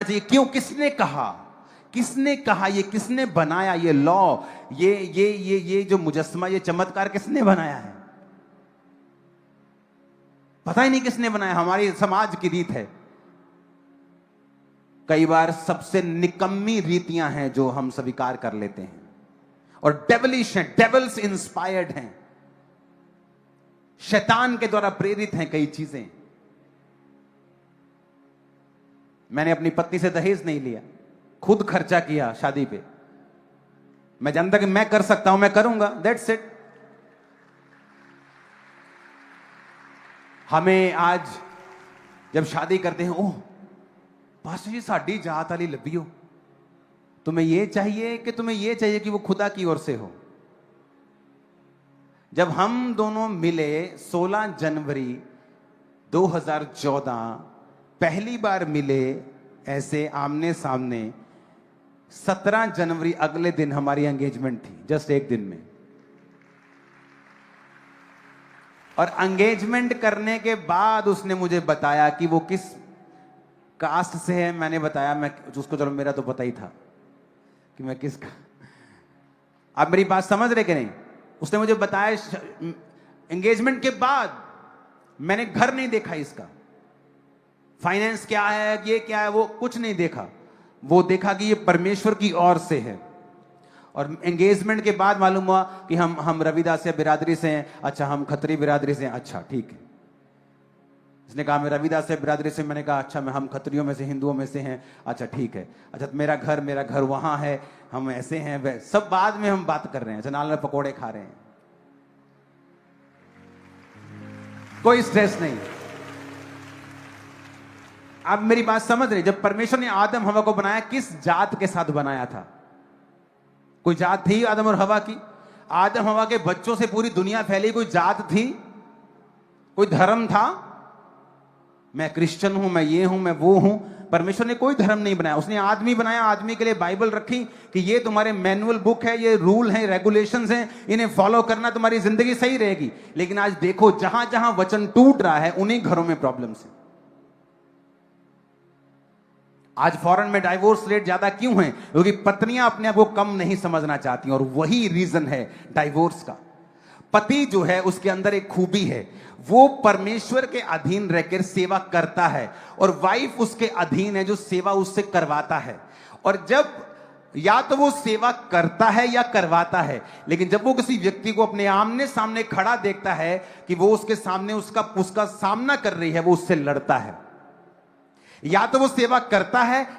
चाहिए। क्यों? किसने कहा? किसने कहा? ये किसने बनाया? ये लॉ, ये जो मुजस्समा, ये चमत्कार किसने बनाया है? पता ही नहीं किसने बनाया। हमारी समाज की रीत है। कई बार सबसे निकम्मी रीतियां हैं जो हम स्वीकार कर लेते हैं और डेविलिश हैं, डेविल्स इंस्पायर्ड हैं, शैतान के द्वारा प्रेरित हैं कई चीजें। मैंने अपनी पत्नी से दहेज नहीं लिया, खुद खर्चा किया शादी पे। मैं जानता कि मैं कर सकता हूं, मैं करूंगा, दैट्स इट। हमें आज जब शादी करते हैं, ओह पास्टर जी साड़ी जात वाली लभी हो, तुम्हें यह चाहिए कि तुम्हें यह चाहिए कि वो खुदा की ओर से हो। जब हम दोनों मिले 16 जनवरी 2014, पहली बार मिले ऐसे आमने सामने, 17 जनवरी अगले दिन हमारी एंगेजमेंट थी, जस्ट एक दिन में। और एंगेजमेंट करने के बाद उसने मुझे बताया कि वो किस कास्ट से है। मैंने बताया, मैं उसको, चलो मेरा तो पता ही था कि मैं किसका। आप मेरी बात समझ रहे कि नहीं? उसने मुझे बताया। एंगेजमेंट के बाद मैंने घर नहीं देखा इसका, फाइनेंस क्या है, ये क्या है, वो कुछ नहीं देखा। वो देखा कि ये परमेश्वर की ओर से है। और एंगेजमेंट के बाद मालूम हुआ कि हम रविदासिया बिरादरी से हैं। अच्छा, हम खत्री बिरादरी से हैं। अच्छा ठीक है। इसने कहा मैं रविदासिया बिरादरी से। मैंने कहा अच्छा, हम खत्रियों में से, हिंदुओं में से हैं। अच्छा ठीक है। अच्छा, मेरा घर वहां है, हम ऐसे हैं। सब बाद में हम बात कर रहे हैं। अच्छा, नाल में पकोड़े खा रहे हैं, कोई स्ट्रेस नहीं। आप मेरी बात समझ रहे? जब परमेश्वर ने आदम हवा को बनाया, किस जात के साथ बनाया था? कोई जात थी आदम और हवा की? आदम हवा के बच्चों से पूरी दुनिया फैली, कोई जात थी? कोई धर्म था? मैं क्रिश्चियन हूं, मैं ये हूं, मैं वो हूं। परमेश्वर ने कोई धर्म नहीं बनाया। उसने आदमी बनाया, आदमी के लिए बाइबल रखी कि ये तुम्हारे मैनुअल बुक है, ये रूल है, रेगुलेशंस हैं, इन्हें फॉलो करना, तुम्हारी जिंदगी सही रहेगी। लेकिन आज देखो, जहां जहां वचन टूट रहा है, उन्हीं घरों में प्रॉब्लम्स हैं। आज फॉरेन में डाइवोर्स रेट ज्यादा क्यों है? क्योंकि पत्नियां अपने आप को कम नहीं समझना चाहती, और वही रीजन है डाइवोर्स का। पति जो है, उसके अंदर एक खूबी है, वो परमेश्वर के अधीन रहकर सेवा करता है, और वाइफ उसके अधीन है जो सेवा उससे करवाता है। और जब या तो वो सेवा करता है या करवाता है, लेकिन जब वो किसी व्यक्ति को अपने आमने सामने खड़ा देखता है कि वो उसके सामने उसका सामना कर रही है, वो उससे लड़ता है। या तो वो सेवा करता है